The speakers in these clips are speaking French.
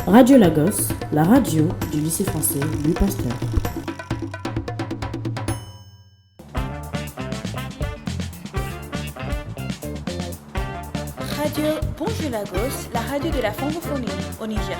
Radio Lagos, la radio du lycée français Louis Pasteur. Radio Bonjour Lagos, la radio de la francophonie au Nigeria.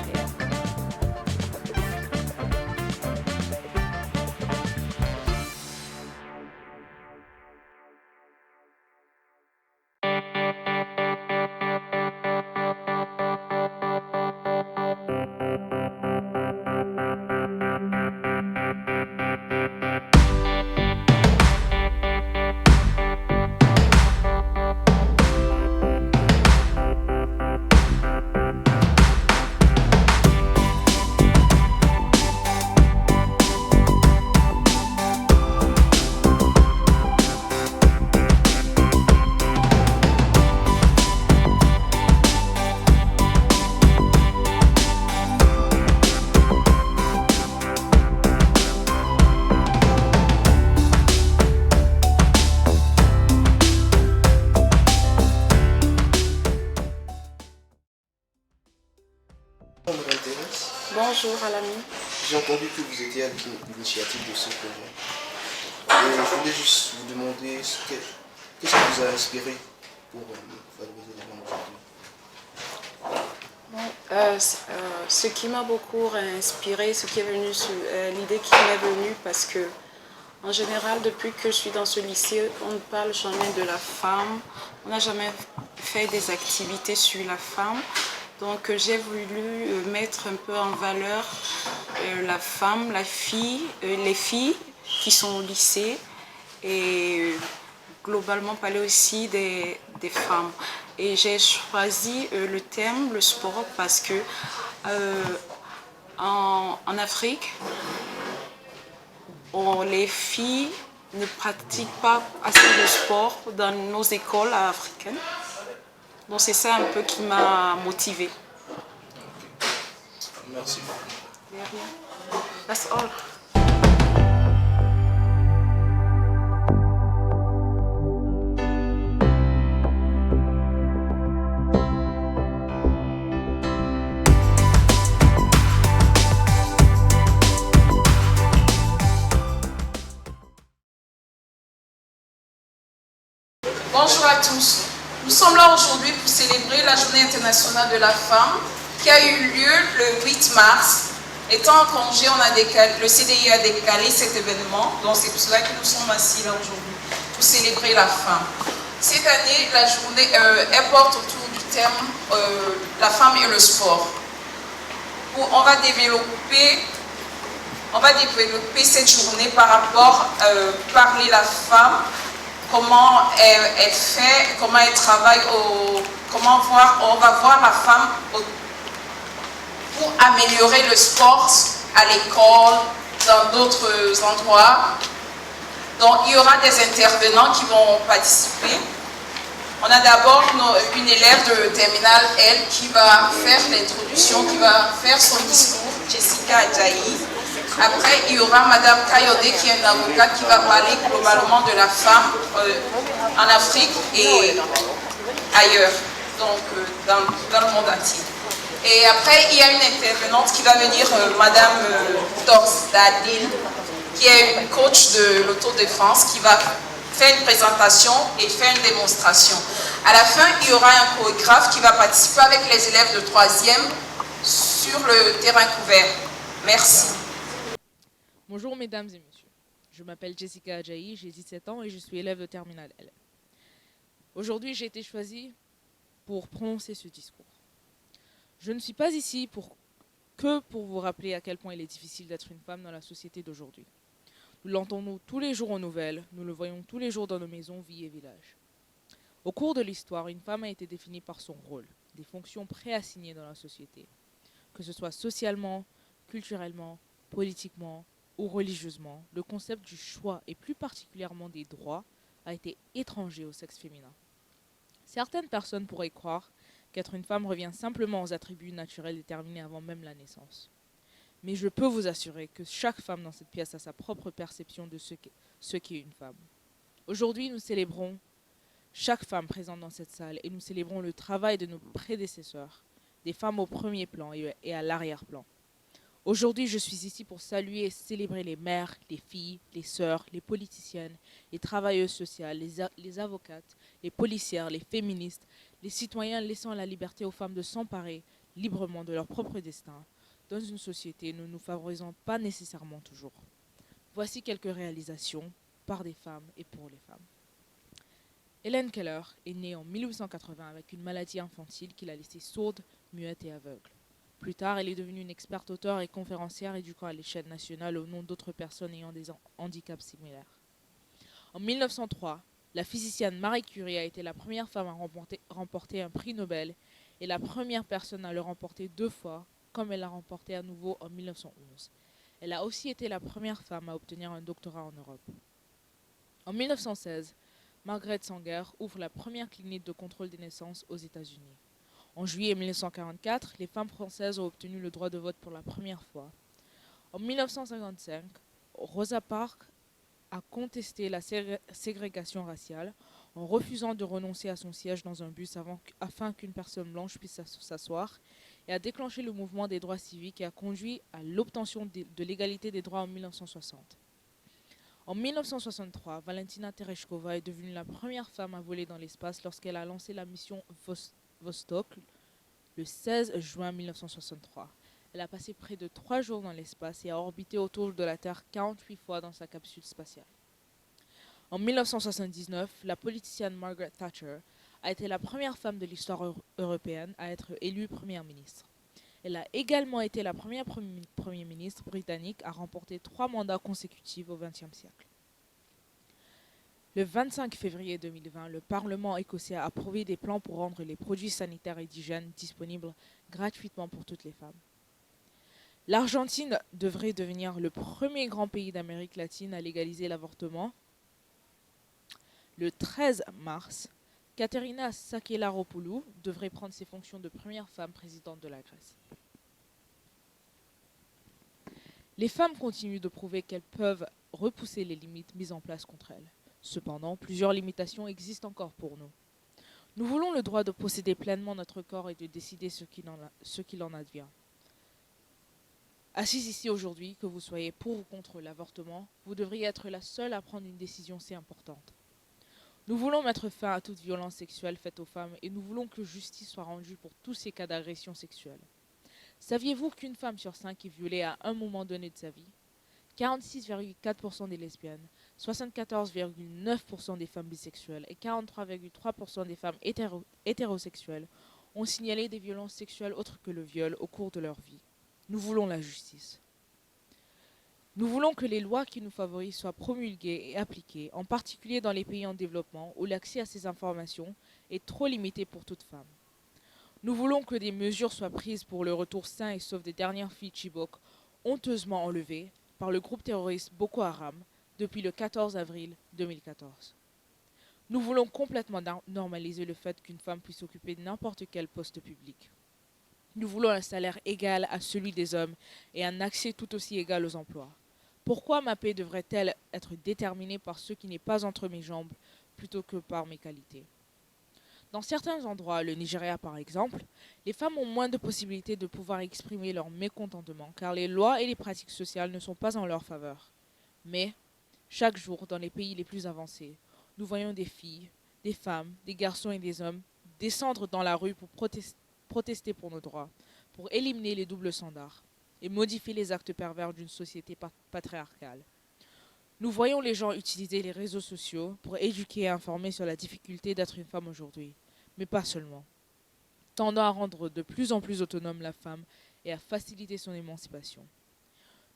Bonjour Alami. J'ai entendu que vous étiez à l'initiative de ce projet. Et je voulais juste vous demander qu'est-ce qui vous a inspiré pour valoriser les langues aujourd'hui. Ce qui m'a beaucoup inspiré, l'idée qui m'est venue parce que en général, depuis que je suis dans ce lycée, on ne parle jamais de la femme. On n'a jamais fait des activités sur la femme. Donc j'ai voulu mettre un peu en valeur la femme, la fille, les filles qui sont au lycée et globalement parler aussi des femmes. Et j'ai choisi le thème, le sport, parce que en Afrique, les filles ne pratiquent pas assez de sport dans nos écoles africaines. Donc c'est ça un peu qui m'a motivée. Merci. De rien. That's all. Bonjour à tous. Nous sommes là aujourd'hui pour célébrer la Journée internationale de la femme qui a eu lieu le 8 mars. Étant en congé, le CDI a décalé cet événement, donc c'est pour cela que nous sommes assis là aujourd'hui pour célébrer la femme. Cette année, la journée elle porte autour du thème la femme et le sport. On va développer cette journée par rapport à parler la femme, comment elle fait, comment elle travaille, on va voir la femme pour améliorer le sport à l'école, dans d'autres endroits. Donc il y aura des intervenants qui vont participer. On a d'abord une élève de terminale L qui va faire l'introduction, qui va faire son discours, Jessica Ajayi. Après, il y aura Madame Kayode qui est une avocate qui va parler globalement de la femme en Afrique et ailleurs, donc dans le monde entier. Et après, il y a une intervenante qui va venir, Madame Dadil, qui est une coach de l'autodéfense, qui va faire une présentation et faire une démonstration. À la fin, il y aura un chorégraphe qui va participer avec les élèves de 3e sur le terrain couvert. Merci. Bonjour mesdames et messieurs, je m'appelle Jessica Ajayi, j'ai 17 ans et je suis élève de terminale L. Aujourd'hui j'ai été choisie pour prononcer ce discours. Je ne suis pas ici pour vous rappeler à quel point il est difficile d'être une femme dans la société d'aujourd'hui. Nous l'entendons tous les jours aux nouvelles, nous le voyons tous les jours dans nos maisons, villes et villages. Au cours de l'histoire, une femme a été définie par son rôle, des fonctions préassignées dans la société, que ce soit socialement, culturellement, politiquement, ou religieusement, le concept du choix et plus particulièrement des droits a été étranger au sexe féminin. Certaines personnes pourraient croire qu'être une femme revient simplement aux attributs naturels déterminés avant même la naissance. Mais je peux vous assurer que chaque femme dans cette pièce a sa propre perception de ce qu'est une femme. Aujourd'hui, nous célébrons chaque femme présente dans cette salle et nous célébrons le travail de nos prédécesseurs des femmes au premier plan et à l'arrière-plan. Aujourd'hui, je suis ici pour saluer et célébrer les mères, les filles, les sœurs, les politiciennes, les travailleuses sociales, les avocates, les policières, les féministes, les citoyens laissant la liberté aux femmes de s'emparer librement de leur propre destin dans une société ne nous favorisant pas nécessairement toujours. Voici quelques réalisations par des femmes et pour les femmes. Helen Keller est née en 1880 avec une maladie infantile qui l'a laissée sourde, muette et aveugle. Plus tard, elle est devenue une experte auteure et conférencière éduquant à l'échelle nationale au nom d'autres personnes ayant des handicaps similaires. En 1903, la physicienne Marie Curie a été la première femme à remporter un prix Nobel et la première personne à le remporter 2 fois, comme elle l'a remporté à nouveau en 1911. Elle a aussi été la première femme à obtenir un doctorat en Europe. En 1916, Margaret Sanger ouvre la première clinique de contrôle des naissances aux États-Unis. En juillet 1944, les femmes françaises ont obtenu le droit de vote pour la première fois. En 1955, Rosa Parks a contesté la ségrégation raciale en refusant de renoncer à son siège dans un bus afin qu'une personne blanche puisse s'asseoir et a déclenché le mouvement des droits civiques et a conduit à l'obtention de l'égalité des droits en 1960. En 1963, Valentina Tereshkova est devenue la première femme à voler dans l'espace lorsqu'elle a lancé la mission Vostok le 16 juin 1963. Elle a passé près de 3 jours dans l'espace et a orbité autour de la Terre 48 fois dans sa capsule spatiale. En 1979, la politicienne Margaret Thatcher a été la première femme de l'histoire européenne à être élue première ministre. Elle a également été la première premier ministre britannique à remporter 3 mandats consécutifs au XXe siècle. Le 25 février 2020, le Parlement écossais a approuvé des plans pour rendre les produits sanitaires et d'hygiène disponibles gratuitement pour toutes les femmes. L'Argentine devrait devenir le premier grand pays d'Amérique latine à légaliser l'avortement. Le 13 mars, Katerina Sakellaropoulou devrait prendre ses fonctions de première femme présidente de la Grèce. Les femmes continuent de prouver qu'elles peuvent repousser les limites mises en place contre elles. Cependant, plusieurs limitations existent encore pour nous. Nous voulons le droit de posséder pleinement notre corps et de décider ce qu'il en advient. Assise ici aujourd'hui, que vous soyez pour ou contre l'avortement, vous devriez être la seule à prendre une décision si importante. Nous voulons mettre fin à toute violence sexuelle faite aux femmes et nous voulons que justice soit rendue pour tous ces cas d'agression sexuelle. Saviez-vous qu'une femme sur 5 est violée à un moment donné de sa vie ? 46,4% des lesbiennes, 74,9% des femmes bisexuelles et 43,3% des femmes hétérosexuelles ont signalé des violences sexuelles autres que le viol au cours de leur vie. Nous voulons la justice. Nous voulons que les lois qui nous favorisent soient promulguées et appliquées, en particulier dans les pays en développement où l'accès à ces informations est trop limité pour toute femme. Nous voulons que des mesures soient prises pour le retour sain et sauf des dernières filles Chibok honteusement enlevées par le groupe terroriste Boko Haram depuis le 14 avril 2014. Nous voulons complètement normaliser le fait qu'une femme puisse occuper n'importe quel poste public. Nous voulons un salaire égal à celui des hommes et un accès tout aussi égal aux emplois. Pourquoi ma paix devrait-elle être déterminée par ce qui n'est pas entre mes jambes plutôt que par mes qualités ? Dans certains endroits, le Nigeria par exemple, les femmes ont moins de possibilités de pouvoir exprimer leur mécontentement car les lois et les pratiques sociales ne sont pas en leur faveur. Mais, chaque jour, dans les pays les plus avancés, nous voyons des filles, des femmes, des garçons et des hommes descendre dans la rue pour protester pour nos droits, pour éliminer les doubles standards et modifier les actes pervers d'une société patriarcale. Nous voyons les gens utiliser les réseaux sociaux pour éduquer et informer sur la difficulté d'être une femme aujourd'hui, mais pas seulement, tendant à rendre de plus en plus autonome la femme et à faciliter son émancipation.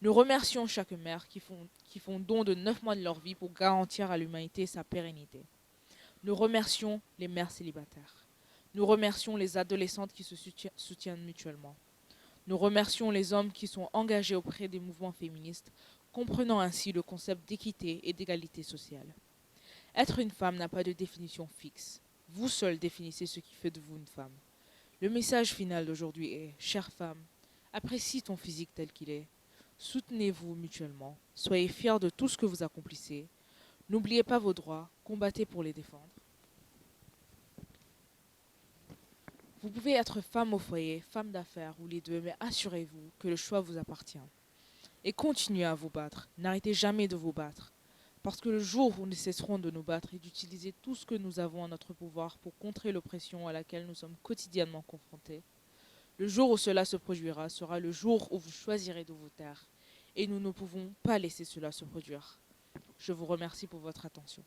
Nous remercions chaque mère qui font don de 9 mois de leur vie pour garantir à l'humanité sa pérennité. Nous remercions les mères célibataires. Nous remercions les adolescentes qui se soutiennent mutuellement. Nous remercions les hommes qui sont engagés auprès des mouvements féministes, comprenant ainsi le concept d'équité et d'égalité sociale. Être une femme n'a pas de définition fixe. Vous seul définissez ce qui fait de vous une femme. Le message final d'aujourd'hui est « Chère femme, apprécie ton physique tel qu'il est. Soutenez-vous mutuellement. Soyez fiers de tout ce que vous accomplissez. N'oubliez pas vos droits. Combattez pour les défendre. » Vous pouvez être femme au foyer, femme d'affaires ou les deux, mais assurez-vous que le choix vous appartient. Et continuez à vous battre. N'arrêtez jamais de vous battre. Parce que le jour où nous cesserons de nous battre et d'utiliser tout ce que nous avons à notre pouvoir pour contrer l'oppression à laquelle nous sommes quotidiennement confrontés, le jour où cela se produira sera le jour où vous choisirez de vous taire. Et nous ne pouvons pas laisser cela se produire. Je vous remercie pour votre attention.